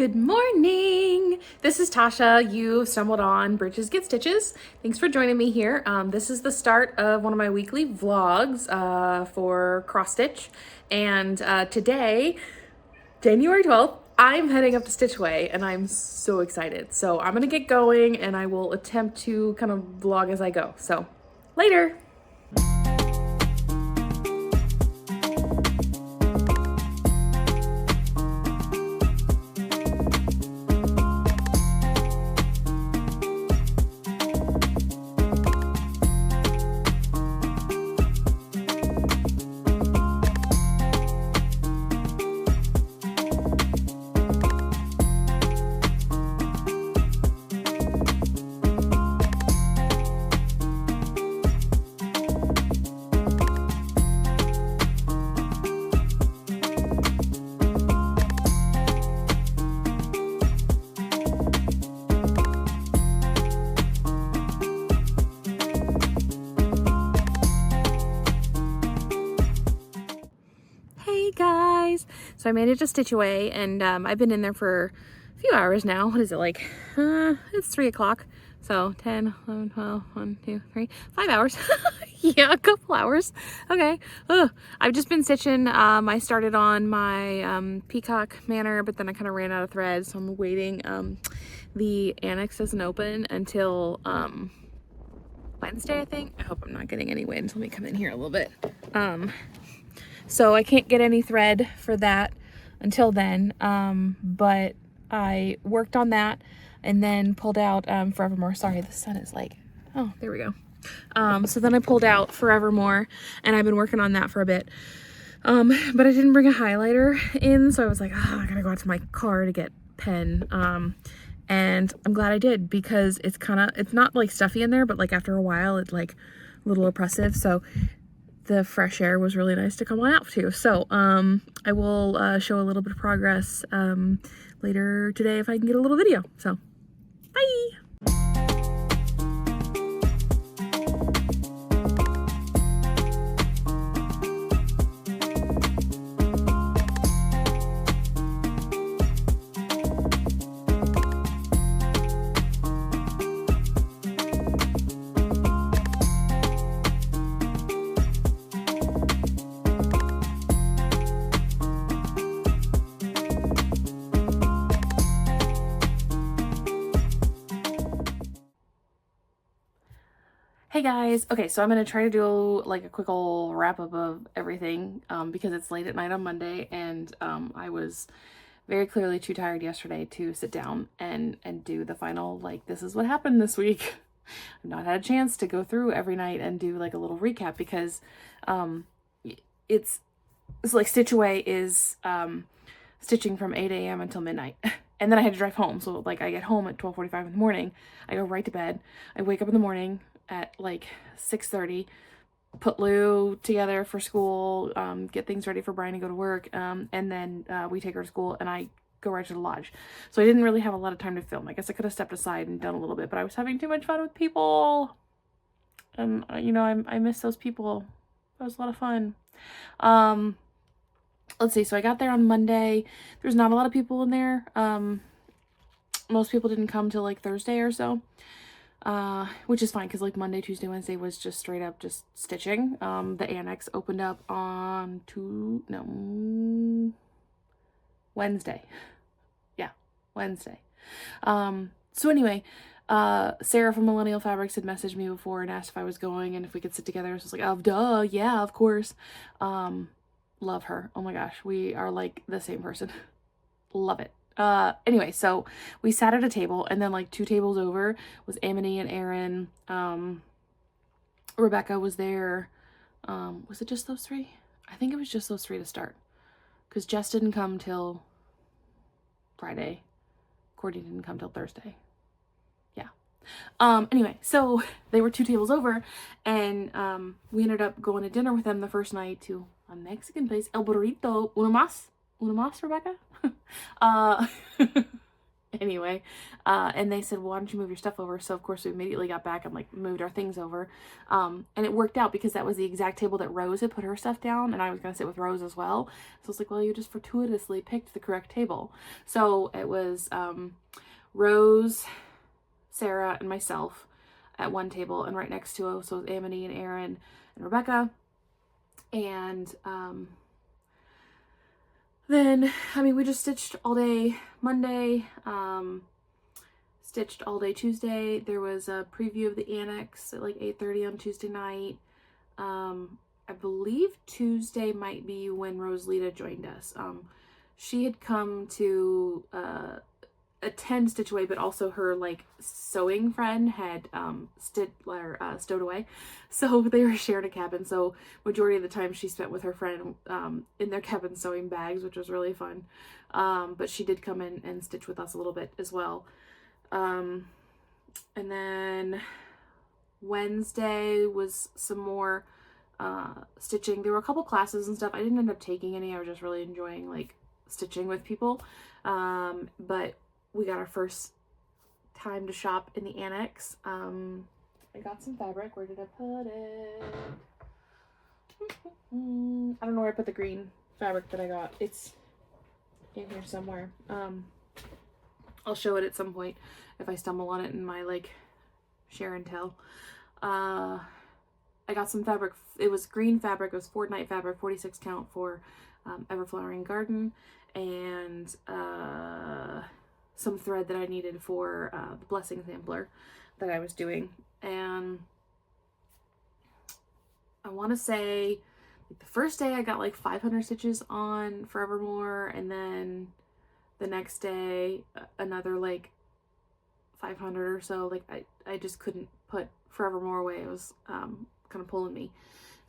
Good morning. This is Tasha. You stumbled on Bridges Get Stitches. Thanks for joining me here. This is the start of one of my weekly vlogs for cross stitch. And today, January 12th, I'm heading up to StitchAway and I'm so excited. So I'm gonna get going and I will attempt to kind of vlog as I go. So later. Guys, so I made it to StitchAway and I've been in there for a few hours now. What is it like? It's 3 o'clock. So 10, 11, 12, 1, 2, 3, 5 hours. Yeah, a couple hours. Okay. I've just been stitching. I started on my Peacock Manor, but then I kind of ran out of thread, so I'm waiting. The annex doesn't open until Wednesday, I think. I hope I'm not getting any wind. Let me come in here a little bit. So I can't get any thread for that until then, but I worked on that and then pulled out Forevermore. Sorry, the sun is like, oh, there we go. So then I pulled out Forevermore and I've been working on that for a bit. But I didn't bring a highlighter in, so I was like, oh, I gotta go out to my car to get pen. And I'm glad I did because it's not like stuffy in there, but like after a while it's like a little oppressive. So the fresh air was really nice to come on out to. So I will show a little bit of progress later today if I can get a little video. So bye. Hey guys, okay, so I'm gonna try to do like a quick old wrap up of everything because it's late at night on Monday and I was very clearly too tired yesterday to sit down and do the final, like, this is what happened this week. I've not had a chance to go through every night and do like a little recap because it's like StitchAway is stitching from 8 a.m. until midnight. And then I had to drive home. So like I get home at 12:45 in the morning. I go right to bed. I wake up in the morning at like 6:30, put Lou together for school, get things ready for Brian to go to work, and then we take her to school and I go right to the lodge. So I didn't really have a lot of time to film. I guess I could have stepped aside and done a little bit, but I was having too much fun with people. And you know, I miss those people. That was a lot of fun. Let's see, so I got there on Monday. There's not a lot of people in there. Most people didn't come till like Thursday or so. Which is fine because like Monday, Tuesday, Wednesday was just straight up just stitching. The annex opened up on Wednesday. Yeah, Wednesday. So anyway, Sarah from Millennial Fabrics had messaged me before and asked if I was going and if we could sit together. So I was like, oh, duh, yeah, of course. Love her. Oh my gosh, we are like the same person. Love it. Anyway, so we sat at a table and then like 2 tables over was Amity and Aaron. Rebecca was there. Was it just those 3? I think it was just those 3 to start because Jess didn't come till Friday. Courtney didn't come till Thursday. Yeah. Anyway, so they were 2 tables over and we ended up going to dinner with them the first night to a Mexican place, El Burrito. Uno más, Rebecca? Anyway, and they said, well, why don't you move your stuff over? So of course we immediately got back and like moved our things over. And it worked out because that was the exact table that Rose had put her stuff down, and I was going to sit with Rose as well. So it's like, well, you just fortuitously picked the correct table. So it was Rose, Sarah, and myself at one table, and right next to us was Amity and Aaron and Rebecca. And then, I mean, we just stitched all day Monday, stitched all day Tuesday. There was a preview of the annex at like 8:30 on Tuesday night. I believe Tuesday might be when Rosalita joined us. She had come to attend StitchAway, but also her like sewing friend had stowed away, so they were sharing a cabin. So majority of the time she spent with her friend in their cabin sewing bags, which was really fun. But she did come in and stitch with us a little bit as well. And then Wednesday was some more stitching. There were a couple classes and stuff. I didn't end up taking any. I was just really enjoying like stitching with people. But we got our first time to shop in the annex. I got some fabric. Where did I put it? I don't know where I put the green fabric that I got. It's in here somewhere. I'll show it at some point if I stumble on it in my like share and tell. I got some fabric. It was green fabric. It was fortnight fabric, 46 count for Ever Flowering Garden, and some thread that I needed for the Blessing Sampler that I was doing. And I want to say like, the first day I got like 500 stitches on Forevermore, and then the next day another like 500 or so. Like I just couldn't put Forevermore away. It was kind of pulling me.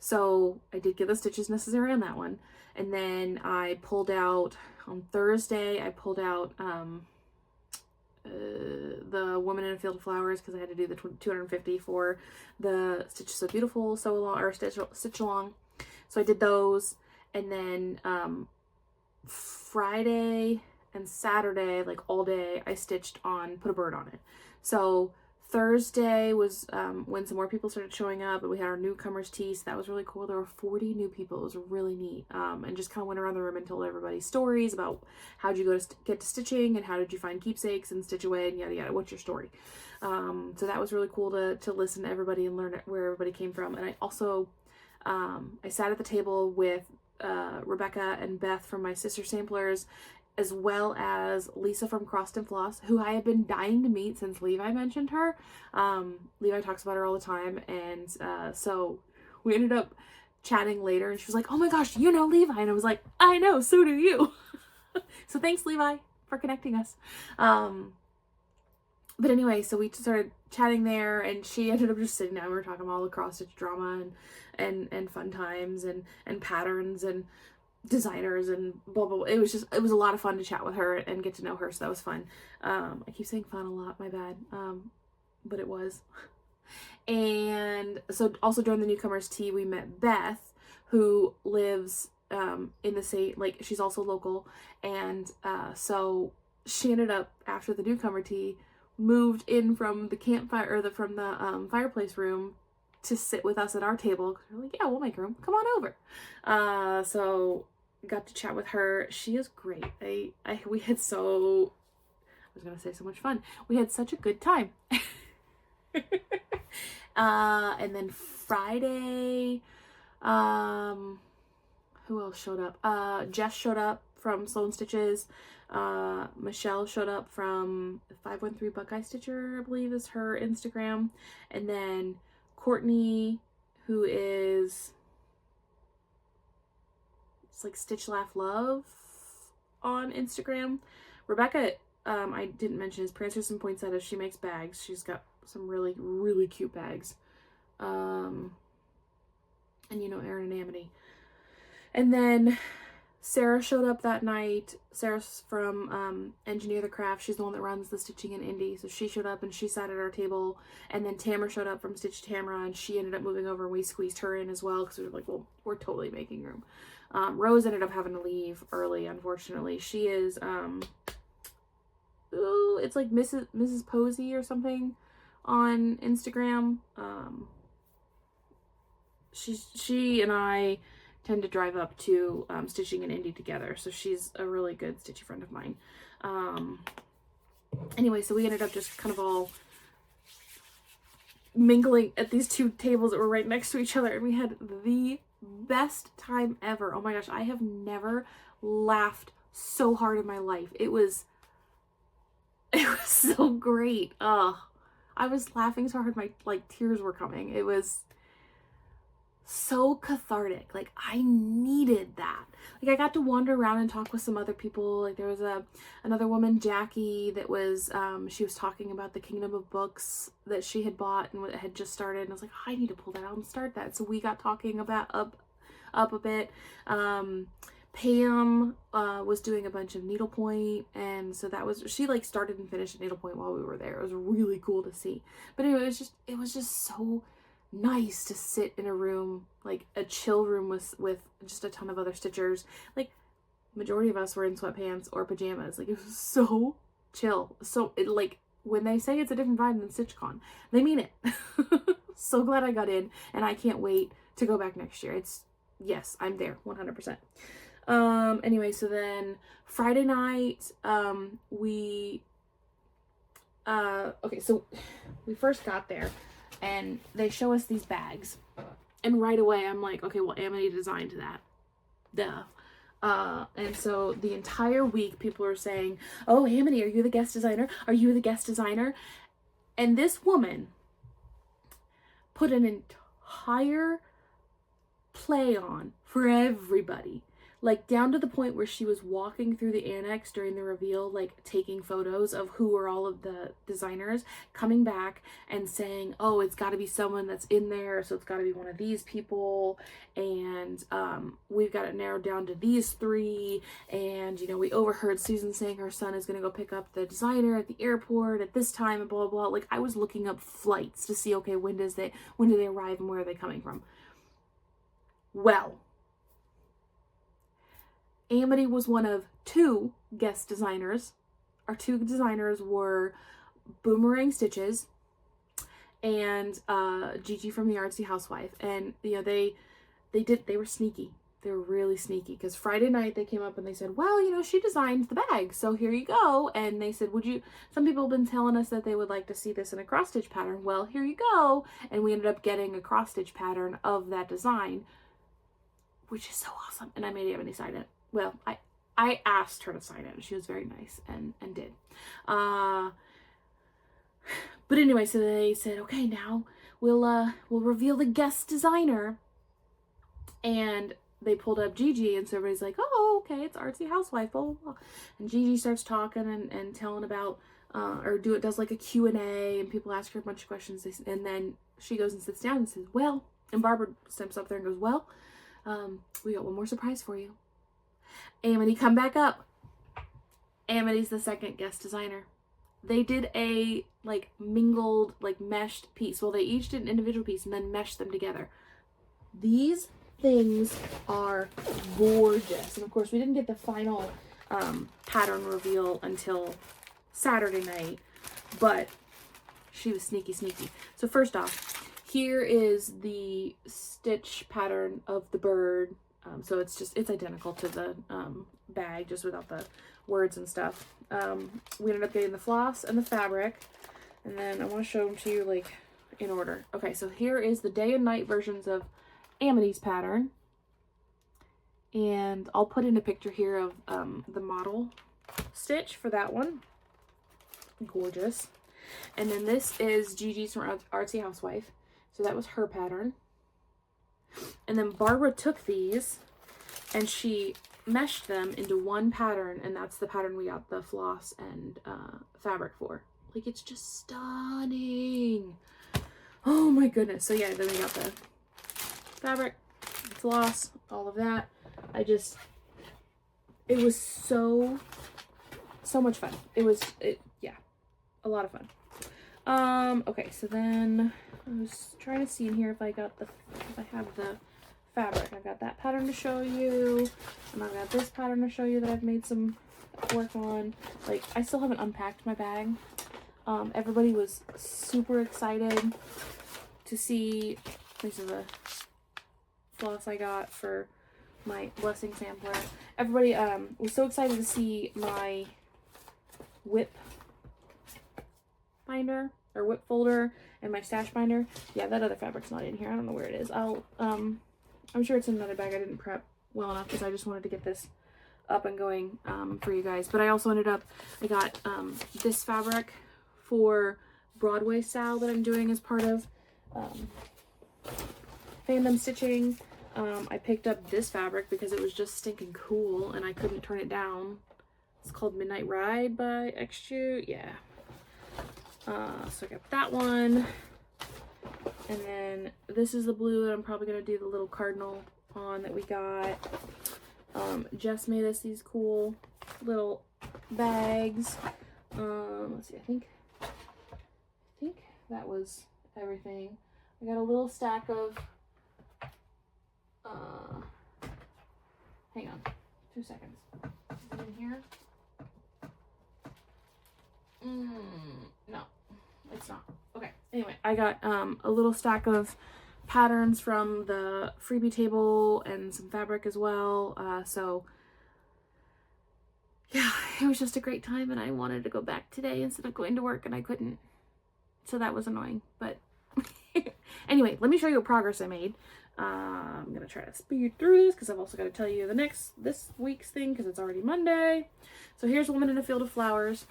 So I did get the stitches necessary on that one. And then I pulled out on Thursday, I pulled out the Woman in a Field of Flowers, because I had to do the 250 for the Stitch So Beautiful sew along, or stitch along. So I did those. And then Friday and Saturday, like all day, I stitched on Put a Bird on It. So Thursday was when some more people started showing up, and we had our newcomers tea, so that was really cool. There were 40 new people. It was really neat. And just kind of went around the room and told everybody stories about how'd you go to get to stitching, and how did you find keepsakes and StitchAway, and yada yada. What's your story? So that was really cool to listen to everybody and learn where everybody came from. And I also I sat at the table with Rebecca and Beth from my sister samplers, as well as Lisa from Crossed and Floss, who I have been dying to meet since Levi mentioned her. Levi talks about her all the time, and so we ended up chatting later, and she was like, oh my gosh, you know Levi? And I was like, I know, so do you. So thanks, Levi, for connecting us. But anyway, so we started chatting there, and she ended up just sitting down. We were talking about all the cross-stitch drama and fun times and patterns and designers and blah blah blah. It was a lot of fun to chat with her and get to know her, so that was fun. I keep saying fun a lot, my bad, but it was. And so also during the newcomers tea, we met Beth, who lives in the same, like, she's also local, and so she ended up, after the newcomer tea, moved in from the campfire, or from the fireplace room, to sit with us at our table. We're like, yeah, we'll make room, come on over. So got to chat with her. She is great. We had so much fun. We had such a good time. And then Friday, who else showed up? Jess showed up from Sloan Stitches. Michelle showed up from 513 Buckeye Stitcher, I believe is her Instagram. And then Courtney, who is, it's like Stitch Laugh Love on Instagram. Rebecca, I didn't mention, is Prancers and Poinsettias. She makes bags. She's got some really, really cute bags. And you know, Erin and Amity. And then Sarah showed up that night. Sarah's from Engineer the Craft. She's the one that runs the stitching in Indy. So she showed up and she sat at our table. And then Tamara showed up from Stitch Tamara, and she ended up moving over, and we squeezed her in as well, because we were like, well, we're totally making room. Rose ended up having to leave early, unfortunately. She is ooh, it's like Mrs. Posey or something on Instagram. She and I tend to drive up to Stitching in Indy together, so she's a really good stitchy friend of mine. Anyway, so we ended up just kind of all mingling at these two tables that were right next to each other, and we had the best time ever. Oh my gosh, I have never laughed so hard in my life. It was so great. I was laughing so hard my like tears were coming. It was so cathartic. Like, I needed that. Like, I got to wander around and talk with some other people. Like, there was another woman, Jackie, that was she was talking about the Kingdom of Books that she had bought and had just started, and I was like, oh, I need to pull that out and start that. So we got talking about up a bit. Pam was doing a bunch of needlepoint, and so that was, she like started and finished needlepoint while we were there. It was really cool to see. But anyway, it was just so nice to sit in a room, like a chill room with just a ton of other stitchers. Like, majority of us were in sweatpants or pajamas. Like, it was so chill. So like, when they say it's a different vibe than StitchCon, they mean it. So glad I got in, and I can't wait to go back next year. Yes, I'm there 100%. Anyway, so then Friday night, okay, so we first got there and they show us these bags, and right away I'm like, okay, well, Amity designed that. Duh. And so the entire week people are saying, oh, Amity, are you the guest designer? Are you the guest designer? And this woman put an entire play on for everybody. Like, down to the point where she was walking through the annex during the reveal, like taking photos of who are all of the designers, coming back and saying, oh, it's got to be someone that's in there, so it's got to be one of these people, and we've got it narrowed down to these three, and, you know, we overheard Susan saying her son is going to go pick up the designer at the airport at this time, and blah, blah, blah. Like, I was looking up flights to see, okay, when do they arrive and where are they coming from? Well, Amity was one of two guest designers. Our two designers were Boomerang Stitches and Gigi from the Artsy Housewife. And, you know, they were sneaky. They were really sneaky, because Friday night they came up and they said, well, you know, she designed the bag, so here you go. And they said, some people have been telling us that they would like to see this in a cross stitch pattern. Well, here you go. And we ended up getting a cross stitch pattern of that design, which is so awesome. And I made Amity sign it. Well, I asked her to sign it, and she was very nice and did. But anyway, so they said, okay, now we'll reveal the guest designer. And they pulled up Gigi, and so everybody's like, oh, okay, it's Artsy Housewife, blah, blah, blah. And Gigi starts talking and telling about, does like a Q&A, and people ask her a bunch of questions, and then she goes and sits down and says, well, and Barbara steps up there and goes, well, we got one more surprise for you. Amity, come back up. Amity's the second guest designer. They did a like mingled, like meshed piece. Well, they each did an individual piece and then meshed them together. These things are gorgeous. And of course, we didn't get the final pattern reveal until Saturday night, but she was sneaky. So first off, here is the stitch pattern of the bird. So it's identical to the bag, just without the words and stuff. We ended up getting the floss and the fabric, and then I want to show them to you like in order. Okay, so here is the day and night versions of Amity's pattern, and I'll put in a picture here of the model stitch for that one. Gorgeous. And then this is Gigi's from Artsy Housewife, so that was her pattern. And then Barbara took these and she meshed them into one pattern, and that's the pattern we got the floss and fabric for. Like, it's just stunning. Oh my goodness. So yeah, then we got the fabric, the floss, all of that. It was so much fun. Yeah, a lot of fun. Okay, so then I was trying to see in here if I have the fabric. I got that pattern to show you, and I got this pattern to show you that I've made some work on. Like, I still haven't unpacked my bag. Everybody was super excited to see, these are the floss I got for my blessing sampler. Everybody was so excited to see my whip binder or whip folder and my stash binder. Yeah, that other fabric's not in here. I don't know where it is. I'm sure it's in another bag. I didn't prep well enough because I just wanted to get this up and going for you guys. But I also I got this fabric for Broadway style that I'm doing as part of Fandom stitching. I picked up this fabric because it was just stinking cool and I couldn't turn it down. It's called Midnight Ride by XJute. Yeah. So I got that one. And then this is the blue that I'm probably going to do the little cardinal on that we got. Jess made us these cool little bags. Let's see, I think that was everything. I got a little stack of, hang on, 2 seconds. Is it in here? No, it's not. Okay, anyway, I got a little stack of patterns from the freebie table and some fabric as well. So yeah, it was just a great time and I wanted to go back today instead of going to work and I couldn't. So that was annoying, but anyway, let me show you what progress I made. I'm gonna try to speed through this because I've also got to tell you this week's thing because it's already Monday. So here's Woman in a Field of Flowers.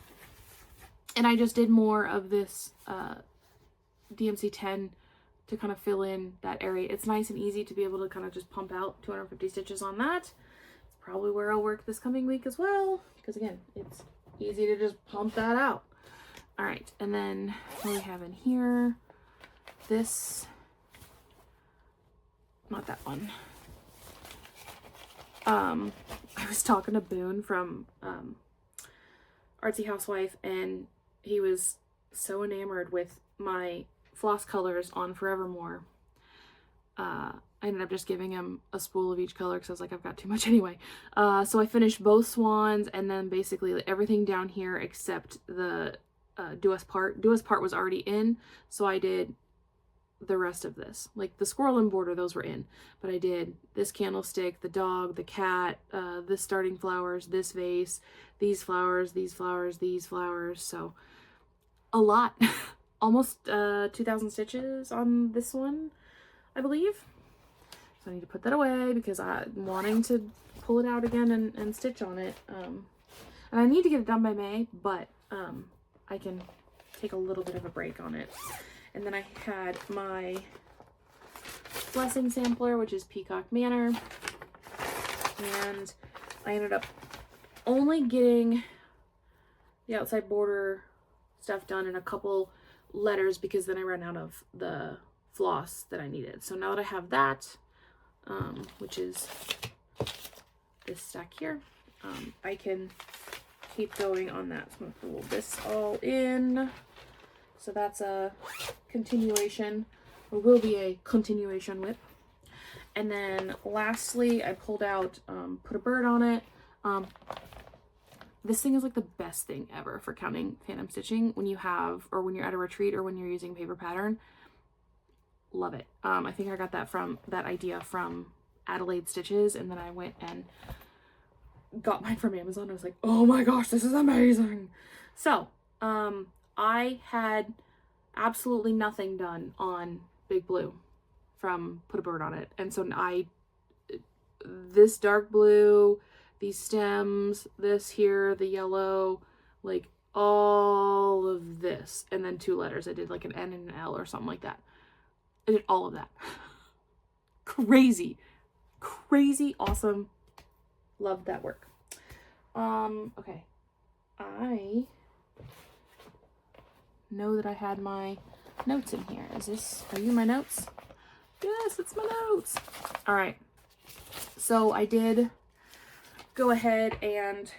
And I just did more of this DMC 10 to kind of fill in that area. It's nice and easy to be able to kind of just pump out 250 stitches on that. It's probably where I'll work this coming week as well, because again, it's easy to just pump that out. All right, and then what do we have in here? This, not that one. I was talking to Boone from Artsy Housewife, and he was so enamored with my floss colors on Forevermore. I ended up just giving him a spool of each color because I was like, I've got too much anyway. So I finished both swans and then basically everything down here except the do us part. Do us part was already in, so I did the rest of this. Like the squirrel and border, those were in, but I did this candlestick, the dog, the cat, this starting flowers, this vase, these flowers, these flowers, these flowers. So a lot. Almost 2,000 stitches on this one, I believe. So I need to put that away because I'm wanting to pull it out again and stitch on it. And I need to get it done by May, but I can take a little bit of a break on it. And then I had my blessing sampler, which is Peacock Manor. And I ended up only getting the outside border stuff done in a couple letters because then I ran out of the floss that I needed. So now that I have that, which is this stack here, I can keep going on that. So I'm gonna pull this all in. So that's a continuation, or will be a continuation whip. And then lastly, I pulled out, put a bird on it. This thing is like the best thing ever for counting Fandom stitching when you have, or when you're at a retreat or when you're using paper pattern. Love it. I think I got that idea from Adelaide Stitches, and then I went and got mine from Amazon. I was like, oh my gosh, this is amazing. So, I had absolutely nothing done on Big Blue from Put a Bird on It. And so this dark blue, these stems, this here, the yellow, like all of this, and then 2 letters. I did like an N and an L or something like that. I did all of that. Crazy, awesome. Loved that work. Okay. I know that I had my notes in here. Are you my notes? Yes, it's my notes. All right. So I did go ahead and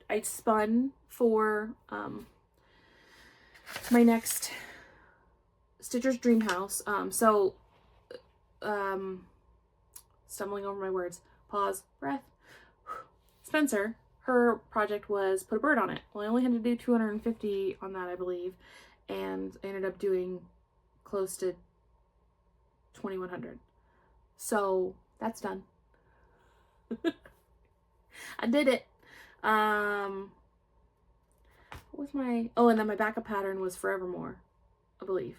I spun for my next Stitcher's Dream House. Stumbling over my words. Pause, breath. Spencer, her project was put a bird on it. Well, I only had to do 250 on that, I believe, and I ended up doing close to 2,100. So that's done. I did it. What was my, oh, and then my backup pattern was Forevermore, I believe.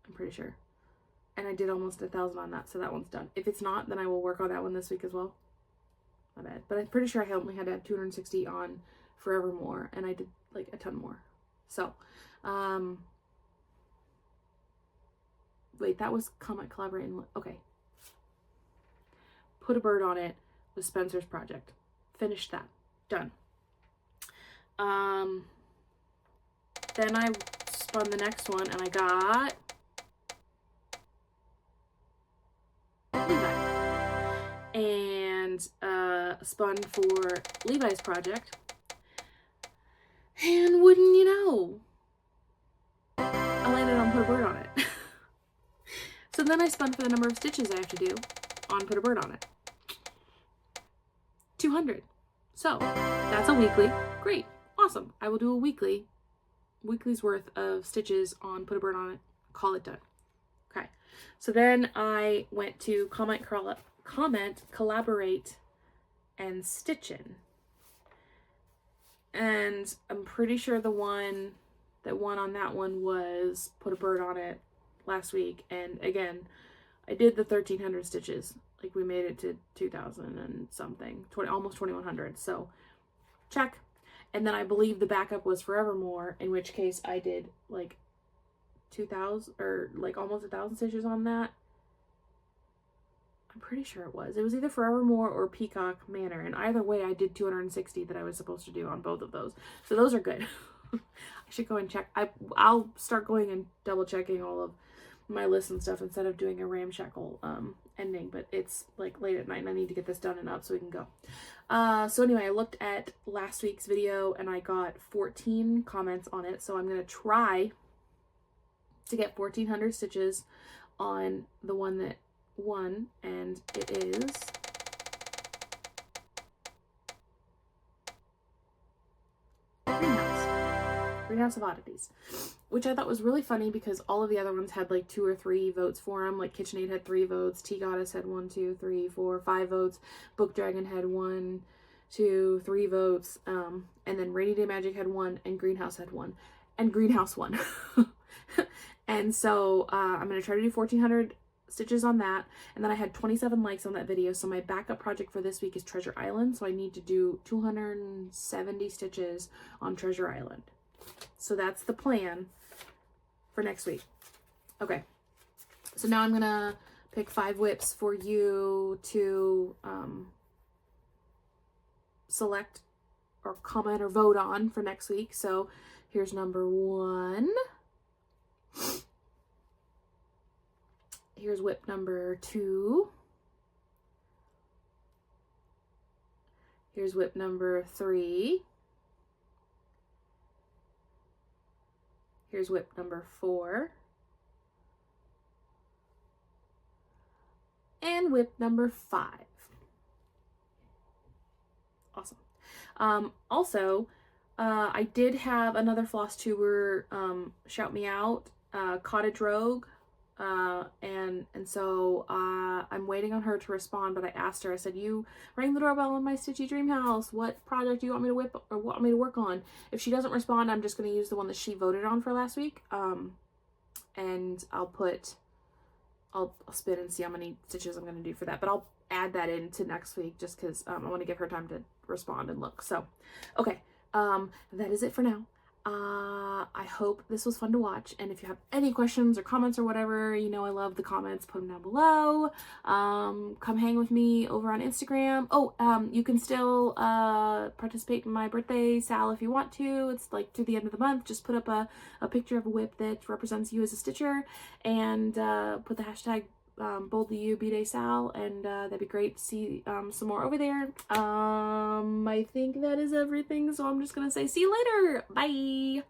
I'm pretty sure. And I did almost 1,000 on that, so that one's done. If it's not, then I will work on that one this week as well. My bad. But I'm pretty sure I only had to have 260 on Forevermore, and I did like a ton more. So, wait, that was comment, collaborate, and okay. Put a bird on it was Spencer's project. Finished that. Done. Then I spun the next one, and I got Levi. And spun for Levi's project. And wouldn't you know, I landed on put a bird on it. So then I spun for the number of stitches I have to do on put a bird on it. 200. So that's a weekly. Great. Awesome. I will do a weekly's worth of stitches on put a bird on it. Call it done. Okay. So then I went to comment, collaborate, and stitch in. And I'm pretty sure the one that won on that one was put a bird on it last week. And again, I did the 1,300 stitches. Like, we made it to 2,000 and something, almost 2,100. So check. And then I believe the backup was Forevermore, in which case I did like 2,000 or like almost 1,000 stitches on that. I'm pretty sure it was. It was either Forevermore or Peacock Manor, and either way I did 260 that I was supposed to do on both of those. So those are good. I should go and check. I'll start going and double checking all of my lists and stuff instead of doing a ramshackle ending, but it's like late at night and I need to get this done and up so we can go. So anyway, I looked at last week's video and I got 14 comments on it, so I'm going to try to get 1,400 stitches on the one that won, and it is Greenhouse of Oddities, which I thought was really funny because all of the other ones had like 2 or 3 votes for them. Like KitchenAid had 3 votes, Tea Goddess had 1, 2, 3, 4, 5 votes, Book Dragon had 1, 2, 3 votes, and then Rainy Day Magic had 1, and Greenhouse had 1, and Greenhouse won. And so I'm going to try to do 1,400 stitches on that, and then I had 27 likes on that video, so my backup project for this week is Treasure Island, so I need to do 270 stitches on Treasure Island. So that's the plan for next week. Okay, so now I'm gonna pick 5 whips for you to select or comment or vote on for next week. So here's number 1. Here's whip number 2. Here's whip number 3. Here's whip number 4. And whip number 5. Awesome. Also, I did have another Flosstuber shout me out, Cottage Rogue. And so I'm waiting on her to respond, but I asked her, I said, you rang the doorbell in my Stitchy Dream House. What project do you want me to whip or want me to work on? If she doesn't respond, I'm just going to use the one that she voted on for last week. And I'll spin and see how many stitches I'm going to do for that, but I'll add that into next week just because I want to give her time to respond and look. So, okay. That is it for now. I hope this was fun to watch, and if you have any questions or comments or whatever, you know I love the comments, put them down below. Come hang with me over on Instagram. Oh, you can still participate in my birthday sal if you want to. It's like through the end of the month. Just put up a picture of a whip that represents you as a stitcher, and put the hashtag boldlyyou bdaysal, and that'd be great to see some more over there. I think that is everything, so I'm just gonna say see you later. Bye.